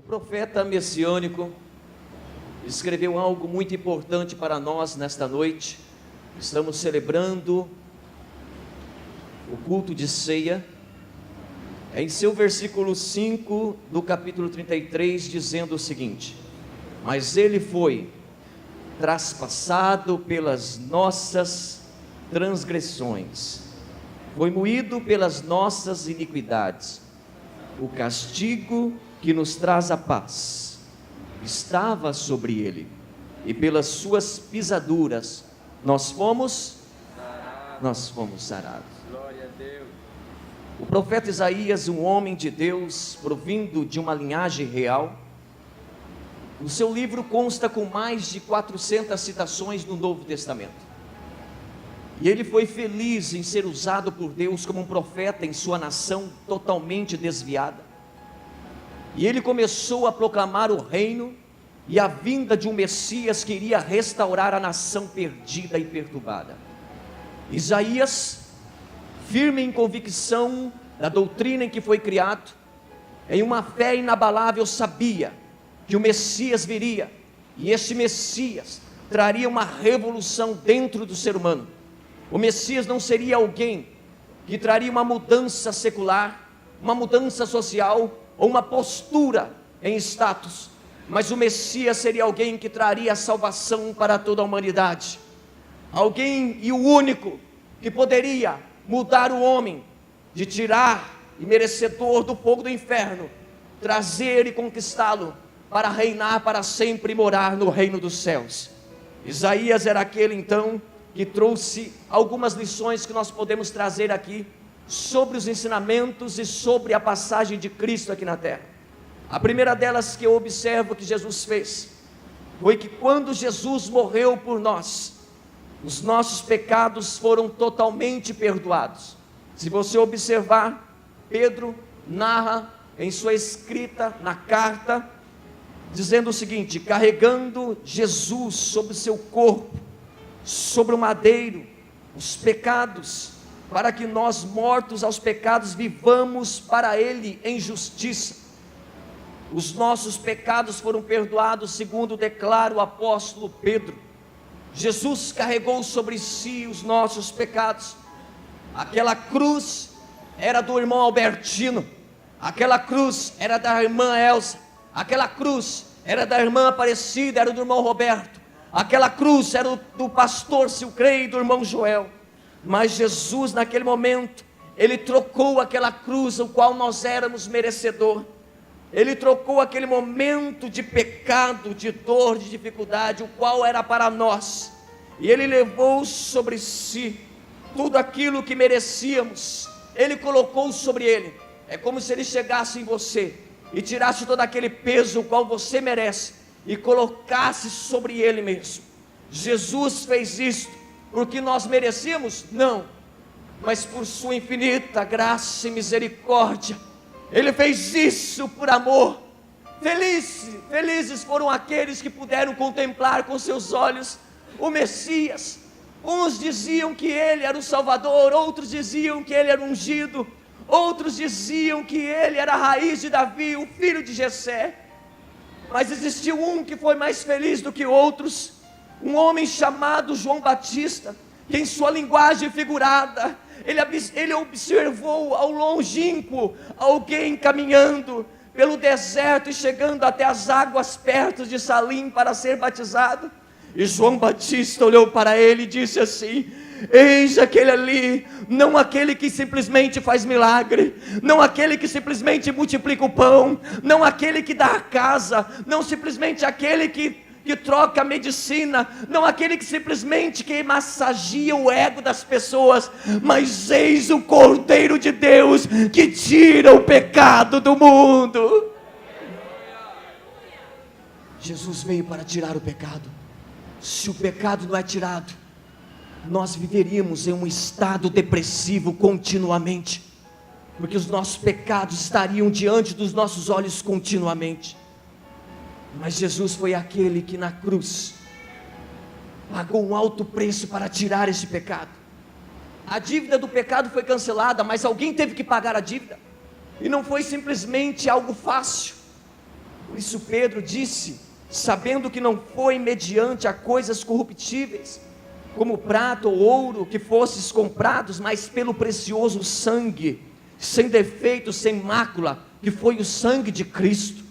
profeta messiânico escreveu algo muito importante para nós nesta noite. Estamos celebrando o culto de ceia. Em seu versículo 5 do capítulo 33, dizendo o seguinte: mas ele foi traspassado pelas nossas transgressões, foi moído pelas nossas iniquidades. O castigo que nos traz a paz estava sobre ele, e pelas suas pisaduras nós fomos sarados. Glória a Deus. O profeta Isaías, um homem de Deus, provindo de uma linhagem real, o seu livro consta com mais de 400 citações no Novo Testamento. E ele foi feliz em ser usado por Deus como um profeta em sua nação totalmente desviada. E ele começou a proclamar o reino e a vinda de um Messias que iria restaurar a nação perdida e perturbada. Isaías, firme em convicção da doutrina em que foi criado, em uma fé inabalável, sabia que o Messias viria, e esse Messias traria uma revolução dentro do ser humano. O Messias não seria alguém que traria uma mudança secular, uma mudança social, ou uma postura em status, mas o Messias seria alguém que traria a salvação para toda a humanidade, alguém e o único que poderia mudar o homem, de tirar e merecedor do fogo do inferno, trazer e conquistá-lo, para reinar para sempre e morar no reino dos céus. Isaías era aquele então que trouxe algumas lições que nós podemos trazer aqui, sobre os ensinamentos e sobre a passagem de Cristo aqui na terra. A primeira delas que eu observo que Jesus fez, foi que quando Jesus morreu por nós, os nossos pecados foram totalmente perdoados. Se você observar, Pedro narra em sua escrita, na carta, dizendo o seguinte: carregando Jesus sobre seu corpo, sobre o madeiro, os pecados, para que nós, mortos aos pecados, vivamos para Ele em justiça. Os nossos pecados foram perdoados, segundo declara o apóstolo Pedro. Jesus carregou sobre si os nossos pecados. Aquela cruz era do irmão Albertino, aquela cruz era da irmã Elsa, aquela cruz era da irmã Aparecida, era do irmão Roberto, aquela cruz era do pastor Silcrei e do irmão Joel. Mas Jesus, naquele momento, Ele trocou aquela cruz, o qual nós éramos merecedor. Ele trocou aquele momento de pecado, de dor, de dificuldade, o qual era para nós, e Ele levou sobre si tudo aquilo que merecíamos. Ele colocou sobre Ele. É como se Ele chegasse em você e tirasse todo aquele peso, o qual você merece, e colocasse sobre Ele mesmo. Jesus fez isto porque nós merecíamos? Não, mas por sua infinita graça e misericórdia, Ele fez isso por amor. Felizes foram aqueles que puderam contemplar com seus olhos o Messias. Uns diziam que Ele era o Salvador, outros diziam que Ele era ungido, outros diziam que Ele era a raiz de Davi, o filho de Jessé. Mas existiu um que foi mais feliz do que outros, um homem chamado João Batista, que em sua linguagem figurada, ele observou ao longínquo alguém caminhando pelo deserto e chegando até as águas perto de Salim para ser batizado. E João Batista olhou para ele e disse assim: eis aquele ali, não aquele que simplesmente faz milagre, não aquele que simplesmente multiplica o pão, não aquele que dá a casa, não simplesmente aquele que troca a medicina, não aquele que simplesmente que massageia o ego das pessoas, mas eis o Cordeiro de Deus que tira o pecado do mundo. Jesus veio para tirar o pecado. Se o pecado não é tirado, nós viveríamos em um estado depressivo continuamente, porque os nossos pecados estariam diante dos nossos olhos continuamente. Mas Jesus foi aquele que na cruz pagou um alto preço para tirar esse pecado. A dívida do pecado foi cancelada, mas alguém teve que pagar a dívida, e não foi simplesmente algo fácil. Por isso Pedro disse, sabendo que não foi mediante a coisas corruptíveis, como prata ou ouro, que fostes comprados, mas pelo precioso sangue, sem defeito, sem mácula, que foi o sangue de Cristo.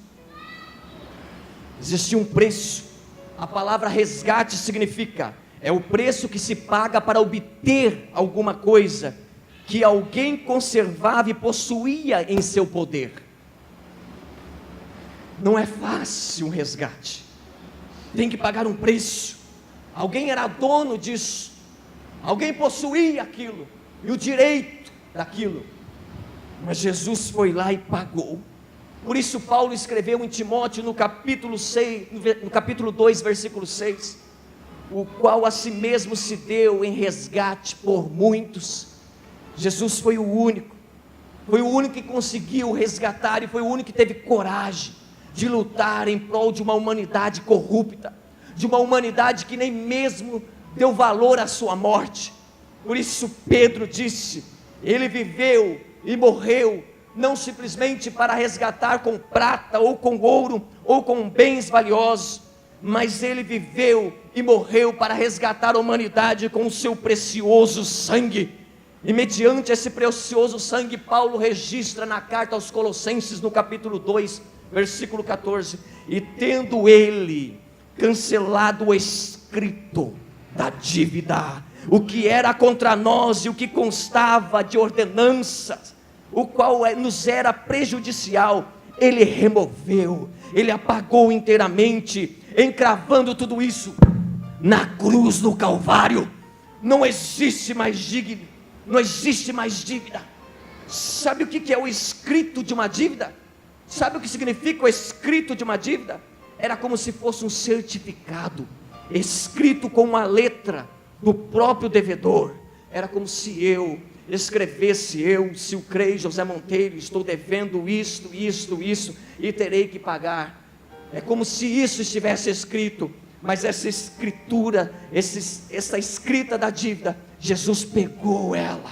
Existia um preço. A palavra resgate significa, é o preço que se paga para obter alguma coisa, que alguém conservava e possuía em seu poder. Não é fácil um resgate, tem que pagar um preço. Alguém era dono disso, alguém possuía aquilo, e o direito daquilo, mas Jesus foi lá e pagou. Por isso Paulo escreveu em Timóteo no capítulo 6, no capítulo 2, versículo 6, o qual a si mesmo se deu em resgate por muitos. Jesus foi o único que conseguiu resgatar, e foi o único que teve coragem de lutar em prol de uma humanidade corrupta, de uma humanidade que nem mesmo deu valor à sua morte. Por isso Pedro disse, ele viveu e morreu, não simplesmente para resgatar com prata, ou com ouro, ou com bens valiosos, mas ele viveu e morreu para resgatar a humanidade com o seu precioso sangue. E mediante esse precioso sangue, Paulo registra na carta aos Colossenses, no capítulo 2, versículo 14, e tendo ele cancelado o escrito da dívida, o que era contra nós e o que constava de ordenanças, o qual nos era prejudicial, ele removeu, ele apagou inteiramente, encravando tudo isso na cruz do Calvário. Não existe mais dívida, não existe mais dívida. Sabe o que é o escrito de uma dívida? Sabe o que significa o escrito de uma dívida? Era como se fosse um certificado, escrito com uma letra do próprio devedor. Era como se eu escrevesse, Silcrei José Monteiro, estou devendo isto, e terei que pagar. É como se isso estivesse escrito, mas essa escritura, essa escrita da dívida, Jesus pegou ela,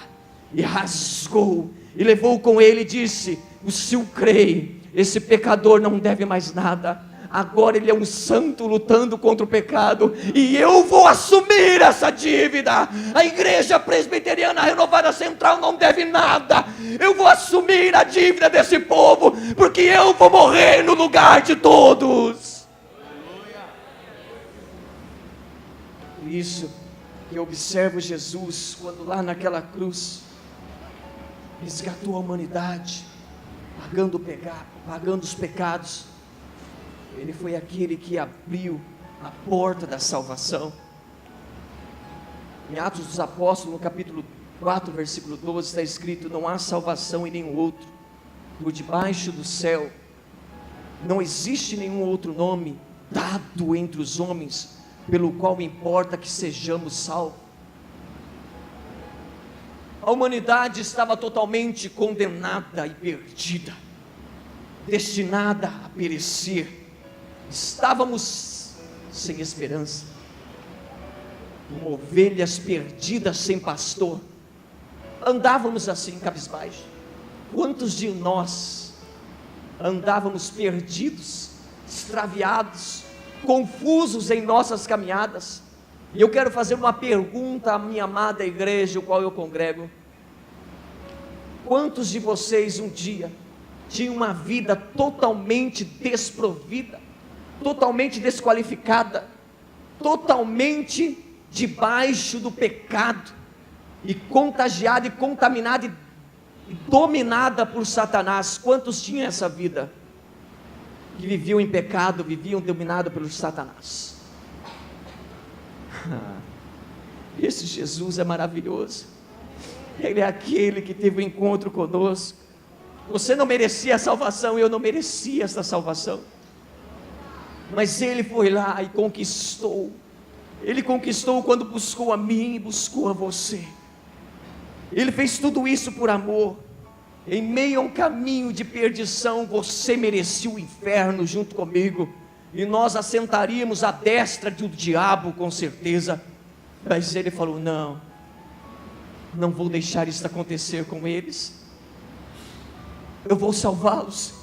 e rasgou, e levou com ele e disse, o Silcrei, esse pecador não deve mais nada, agora ele é um santo lutando contra o pecado, e eu vou assumir essa dívida. A igreja presbiteriana renovada central não deve nada, eu vou assumir a dívida desse povo, porque eu vou morrer no lugar de todos. Por isso que eu observo Jesus, quando lá naquela cruz, resgatou a humanidade, pagando os pecados. Ele foi aquele que abriu a porta da salvação. Em Atos dos Apóstolos, no capítulo 4, versículo 12, está escrito, não há salvação em nenhum outro, por debaixo do céu, não existe nenhum outro nome dado entre os homens, pelo qual importa que sejamos salvos. A humanidade estava totalmente condenada e perdida, destinada a perecer. Estávamos sem esperança, como ovelhas perdidas sem pastor. Andávamos assim, cabisbaixo. Quantos de nós andávamos perdidos, extraviados, confusos em nossas caminhadas? E eu quero fazer uma pergunta à minha amada igreja, o qual eu congrego. Quantos de vocês um dia tinham uma vida totalmente desprovida, totalmente desqualificada, totalmente debaixo do pecado, e contagiada e contaminada e dominada por Satanás? Quantos tinham essa vida? Que viviam em pecado, viviam dominados por Satanás. Esse Jesus é maravilhoso. Ele é aquele que teve um encontro conosco. Você não merecia a salvação, eu não merecia essa salvação, mas Ele foi lá e conquistou. Ele conquistou quando buscou a mim e buscou a você. Ele fez tudo isso por amor. Em meio a um caminho de perdição, você merecia o inferno junto comigo, e nós assentaríamos à destra do diabo com certeza, mas Ele falou, não vou deixar isso acontecer com eles, eu vou salvá-los,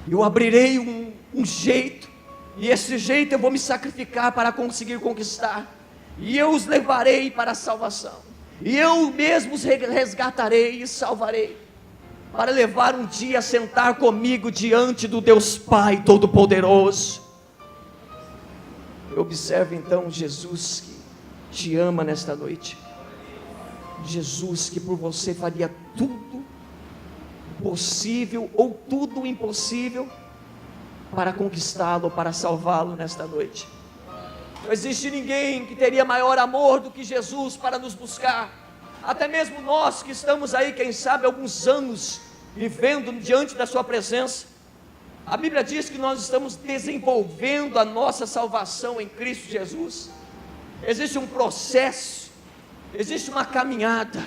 eu abrirei um jeito, e esse jeito eu vou me sacrificar para conseguir conquistar, e eu os levarei para a salvação, e eu mesmo os resgatarei e salvarei, para levar um dia a sentar comigo diante do Deus Pai Todo-Poderoso. Observe então Jesus que te ama nesta noite, Jesus que por você faria tudo possível ou tudo impossível para conquistá-lo, para salvá-lo nesta noite. Não existe ninguém que teria maior amor do que Jesus para nos buscar. Até mesmo nós que estamos aí, quem sabe, alguns anos vivendo diante da sua presença, a Bíblia diz que nós estamos desenvolvendo a nossa salvação em Cristo Jesus. Existe um processo, existe uma caminhada,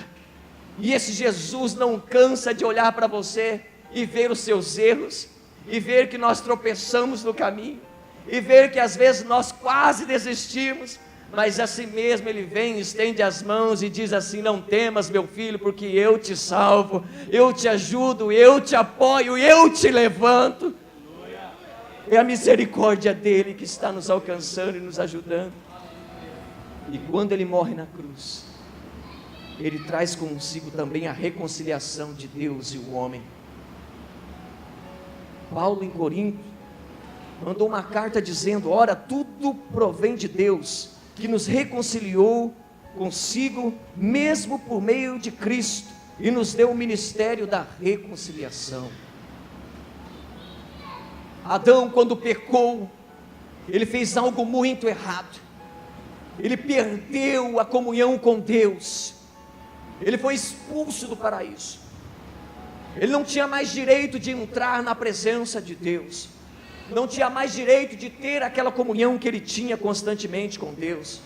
e esse Jesus não cansa de olhar para você e ver os seus erros, e ver que nós tropeçamos no caminho, e ver que às vezes nós quase desistimos, mas assim mesmo Ele vem, estende as mãos e diz assim: não temas, meu filho, porque eu te salvo, eu te ajudo, eu te apoio, eu te levanto. É a misericórdia dEle que está nos alcançando e nos ajudando. E quando Ele morre na cruz, Ele traz consigo também a reconciliação de Deus e o homem. Paulo em Corinto mandou uma carta dizendo: ora, tudo provém de Deus, que nos reconciliou consigo, mesmo por meio de Cristo, e nos deu o ministério da reconciliação. Adão, quando pecou, ele fez algo muito errado, ele perdeu a comunhão com Deus, ele foi expulso do paraíso, ele não tinha mais direito de entrar na presença de Deus, não tinha mais direito de ter aquela comunhão que ele tinha constantemente com Deus.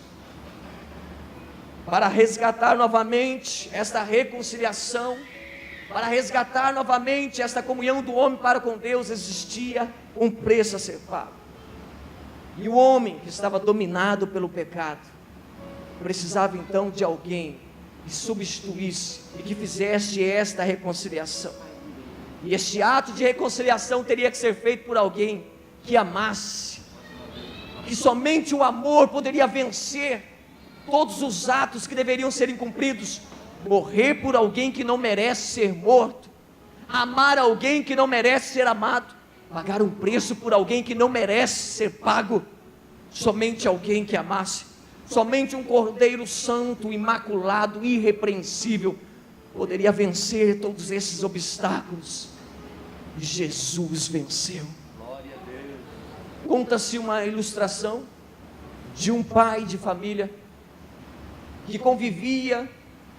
Para resgatar novamente esta reconciliação, para resgatar novamente esta comunhão do homem para com Deus, existia um preço a ser pago. E o homem que estava dominado pelo pecado precisava então de alguém que substituísse e que fizesse esta reconciliação. E este ato de reconciliação teria que ser feito por alguém que amasse, que somente o amor poderia vencer todos os atos que deveriam serem cumpridos. Morrer por alguém que não merece ser morto, amar alguém que não merece ser amado, pagar um preço por alguém que não merece ser pago. Somente alguém que amasse, somente um Cordeiro Santo, imaculado, irrepreensível, poderia vencer todos esses obstáculos. E Jesus venceu. Conta-se uma ilustração de um pai de família que convivia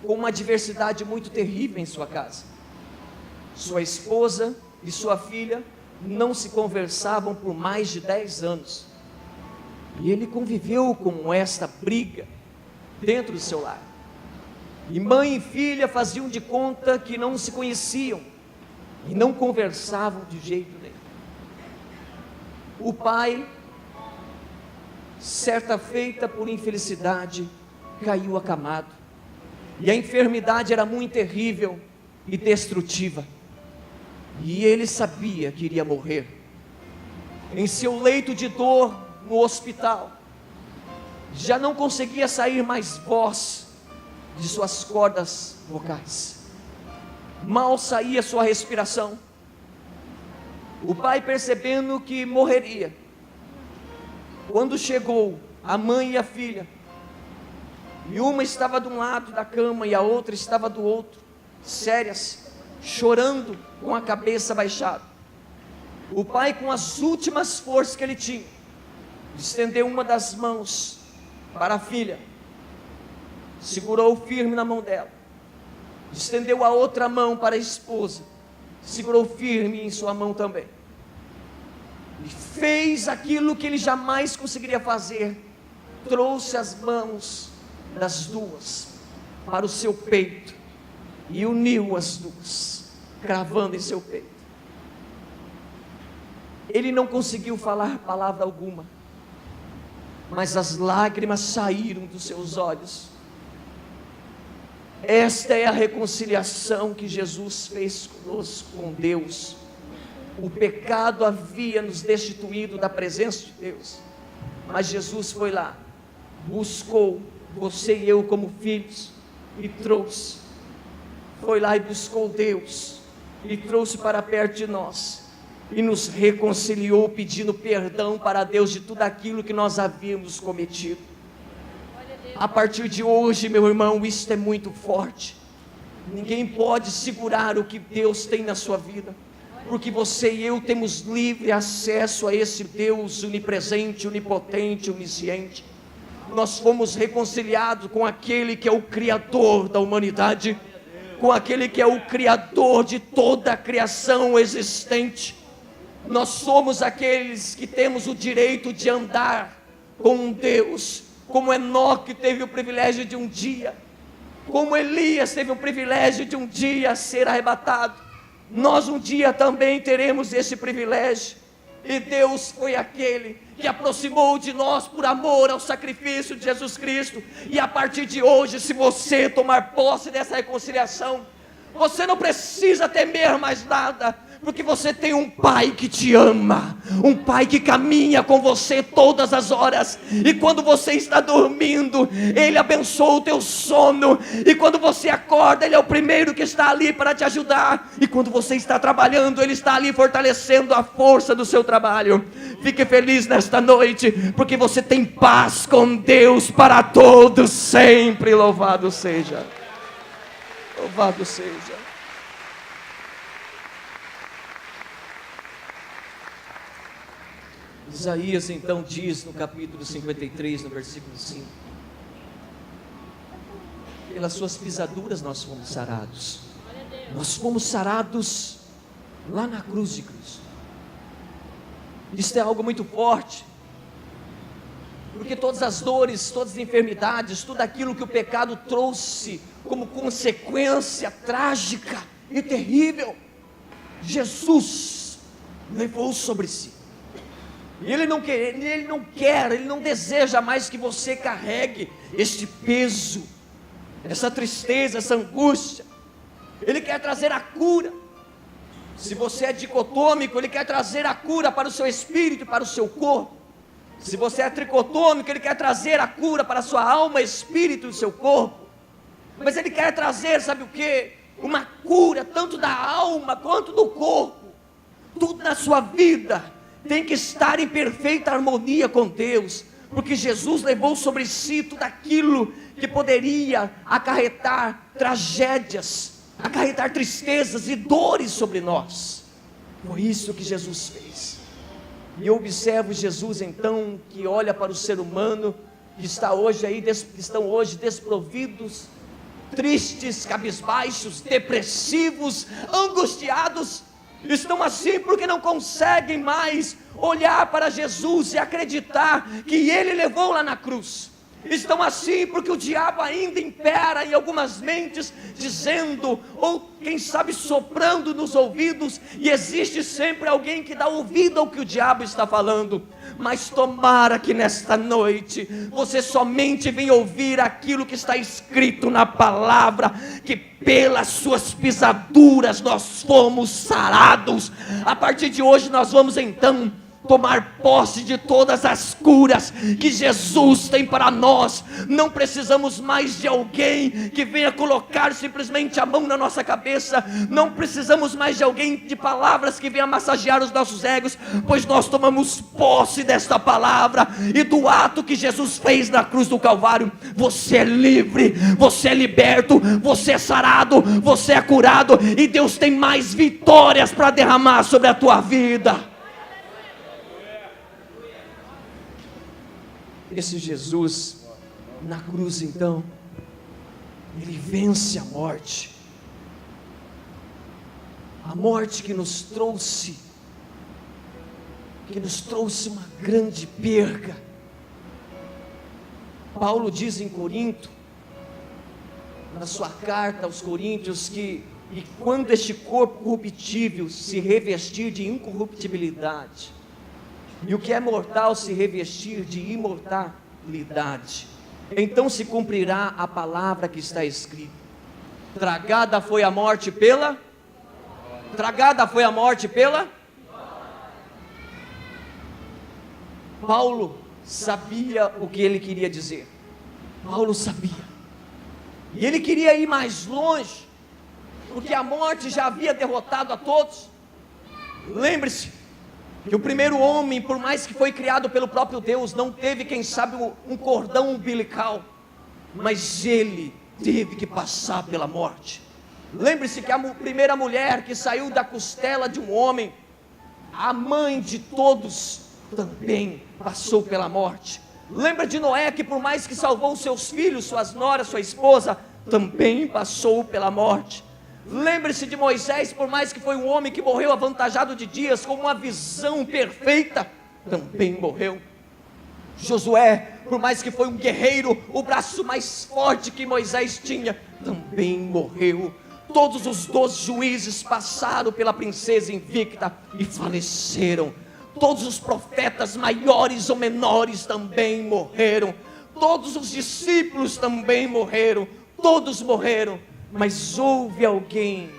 com uma adversidade muito terrível em sua casa. Sua esposa e sua filha não se conversavam por mais de 10 anos, e ele conviveu com esta briga dentro do seu lar, e mãe e filha faziam de conta que não se conheciam, e não conversavam de jeito nenhum. O pai, certa feita por infelicidade, caiu acamado, e a enfermidade era muito terrível e destrutiva, e ele sabia que iria morrer. Em seu leito de dor no hospital, já não conseguia sair mais voz de suas cordas vocais, mal saía sua respiração. O pai, percebendo que morreria, quando chegou a mãe e a filha, e uma estava de um lado da cama e a outra estava do outro, sérias, chorando com a cabeça baixada, o pai, com as últimas forças que ele tinha, estendeu uma das mãos para a filha, segurou firme na mão dela, estendeu a outra mão para a esposa, segurou firme em sua mão também, e fez aquilo que ele jamais conseguiria fazer. Trouxe as mãos das duas para o seu peito e uniu as duas, cravando em seu peito. Ele não conseguiu falar palavra alguma, mas as lágrimas saíram dos seus olhos. Esta é a reconciliação que Jesus fez conosco, com Deus. O pecado havia nos destituído da presença de Deus, mas Jesus foi lá, buscou você e eu como filhos, e trouxe, foi lá e buscou Deus, e trouxe para perto de nós, e nos reconciliou, pedindo perdão para Deus de tudo aquilo que nós havíamos cometido. A partir de hoje, meu irmão, isso é muito forte. Ninguém pode segurar o que Deus tem na sua vida, porque você e eu temos livre acesso a esse Deus onipresente, onipotente, onisciente. Nós fomos reconciliados com aquele que é o Criador da humanidade, com aquele que é o Criador de toda a criação existente. Nós somos aqueles que temos o direito de andar com um Deus, como Enoque teve o privilégio de um dia, como Elias teve o privilégio de um dia ser arrebatado. Nós um dia também teremos esse privilégio, e Deus foi aquele que aproximou de nós por amor ao sacrifício de Jesus Cristo, e a partir de hoje, se você tomar posse dessa reconciliação, você não precisa temer mais nada, porque você tem um Pai que te ama, um Pai que caminha com você todas as horas, e quando você está dormindo, Ele abençoa o teu sono, e quando você acorda, Ele é o primeiro que está ali para te ajudar, e quando você está trabalhando, Ele está ali fortalecendo a força do seu trabalho. Fique feliz nesta noite, porque você tem paz com Deus para todos sempre. Louvado seja, louvado seja. Isaías então diz no capítulo 53, no versículo 5: pelas suas pisaduras nós fomos sarados. Nós fomos sarados lá na cruz de Cristo. Isso é algo muito forte, porque todas as dores, todas as enfermidades, tudo aquilo que o pecado trouxe como consequência trágica e terrível, Jesus levou sobre si. E Ele não deseja mais que você carregue este peso, essa tristeza, essa angústia. Ele quer trazer a cura. Se você é dicotômico, Ele quer trazer a cura para o seu espírito e para o seu corpo. Se você é tricotômico, Ele quer trazer a cura para a sua alma, espírito e seu corpo. Mas Ele quer trazer, sabe o que? Uma cura tanto da alma quanto do corpo. Tudo na sua vida tem que estar em perfeita harmonia com Deus, porque Jesus levou sobre si tudo aquilo que poderia acarretar tragédias, acarretar tristezas e dores sobre nós. Foi isso que Jesus fez. E eu observo Jesus então, que olha para o ser humano que estão hoje desprovidos, tristes, cabisbaixos, depressivos, angustiados. Estão assim porque não conseguem mais olhar para Jesus e acreditar que Ele levou lá na cruz. Estão assim porque o diabo ainda impera em algumas mentes, dizendo, ou quem sabe soprando nos ouvidos, e existe sempre alguém que dá ouvido ao que o diabo está falando. Mas tomara que nesta noite você somente venha ouvir aquilo que está escrito na palavra, que pelas suas pisaduras nós fomos sarados. A partir de hoje nós vamos então tomar posse de todas as curas que Jesus tem para nós. Não precisamos mais de alguém que venha colocar simplesmente a mão na nossa cabeça. Não precisamos mais de alguém, de palavras que venha massagear os nossos egos, pois nós tomamos posse desta palavra e do ato que Jesus fez na cruz do Calvário. Você é livre, você é liberto, você é sarado, você é curado, e Deus tem mais vitórias para derramar sobre a tua vida. Esse Jesus na cruz então, Ele vence a morte que nos trouxe uma grande perca. Paulo diz em Corinto, na sua carta aos Coríntios, que e quando este corpo corruptível se revestir de incorruptibilidade, e o que é mortal se revestir de imortalidade, então se cumprirá a palavra que está escrita: tragada foi a morte pela Paulo sabia o que ele queria dizer. Paulo sabia. E ele queria ir mais longe, porque a morte já havia derrotado a todos. Lembre-se que o primeiro homem, por mais que foi criado pelo próprio Deus, não teve, quem sabe, um cordão umbilical, mas ele teve que passar pela morte. Lembre-se que a primeira mulher que saiu da costela de um homem, a mãe de todos, também passou pela morte. Lembra de Noé, que por mais que salvou seus filhos, suas noras, sua esposa, também passou pela morte. Lembre-se de Moisés, por mais que foi um homem que morreu avantajado de dias, com uma visão perfeita, também morreu. Josué, por mais que foi um guerreiro, o braço mais forte que Moisés tinha, também morreu. Todos os 12 juízes passaram pela princesa invicta e faleceram. Todos os profetas, maiores ou menores, também morreram. Todos os discípulos também morreram. Todos morreram. Mas houve alguém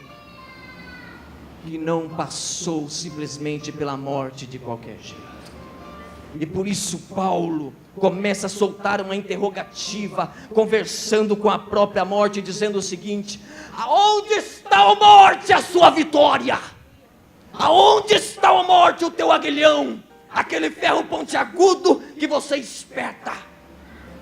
que não passou simplesmente pela morte de qualquer jeito. E por isso Paulo começa a soltar uma interrogativa, conversando com a própria morte, dizendo o seguinte: aonde está a morte, a sua vitória? Aonde está a morte, o teu aguilhão? Aquele ferro pontiagudo que você espeta.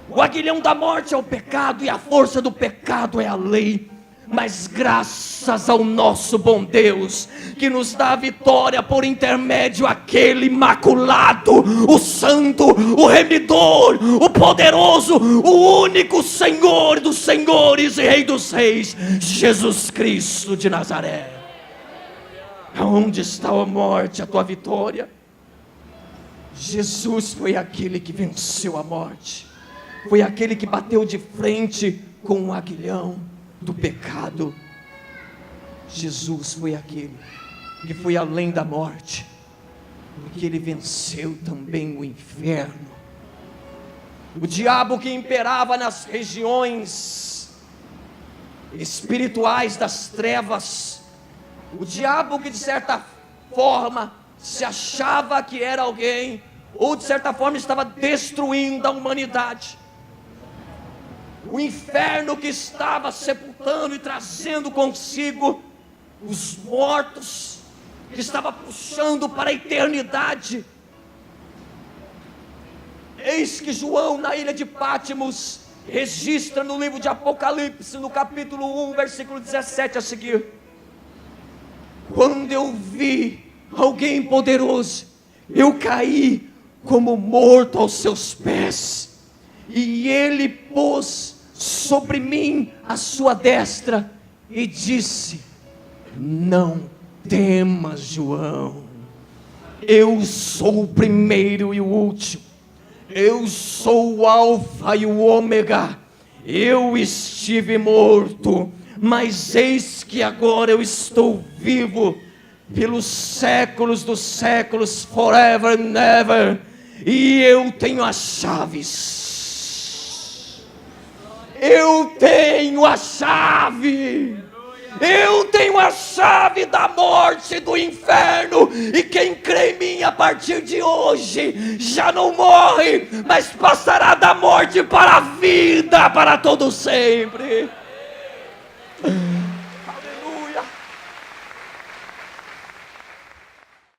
O aguilhão da morte é o pecado, e a força do pecado é a lei. Mas graças ao nosso bom Deus, que nos dá a vitória por intermédio aquele imaculado, o santo, o remidor, o poderoso, o único Senhor dos senhores e Rei dos reis, Jesus Cristo de Nazaré. Aonde está a morte, a tua vitória? Jesus foi aquele que venceu a morte, foi aquele que bateu de frente com o aguilhão do pecado. Jesus foi aquele que foi além da morte, porque ele venceu também o inferno. O diabo que imperava nas regiões espirituais das trevas, o diabo que de certa forma se achava que era alguém, ou de certa forma estava destruindo a humanidade. O inferno que estava sepultando e trazendo consigo os mortos, que estava puxando para a eternidade. Eis que João, na ilha de Patmos, registra no livro de Apocalipse, no capítulo 1, versículo 17 a seguir: quando eu vi alguém poderoso, eu caí como morto aos seus pés, e ele pôs sobre mim a sua destra e disse: não temas, João, eu sou o primeiro e o último, eu sou o alfa e o ômega. Eu estive morto, mas eis que agora eu estou vivo pelos séculos dos séculos, forever and ever, e eu tenho as chaves. Eu tenho a chave. Eu tenho a chave da morte e do inferno, e quem crê em mim a partir de hoje já não morre, mas passará da morte para a vida, para todo sempre.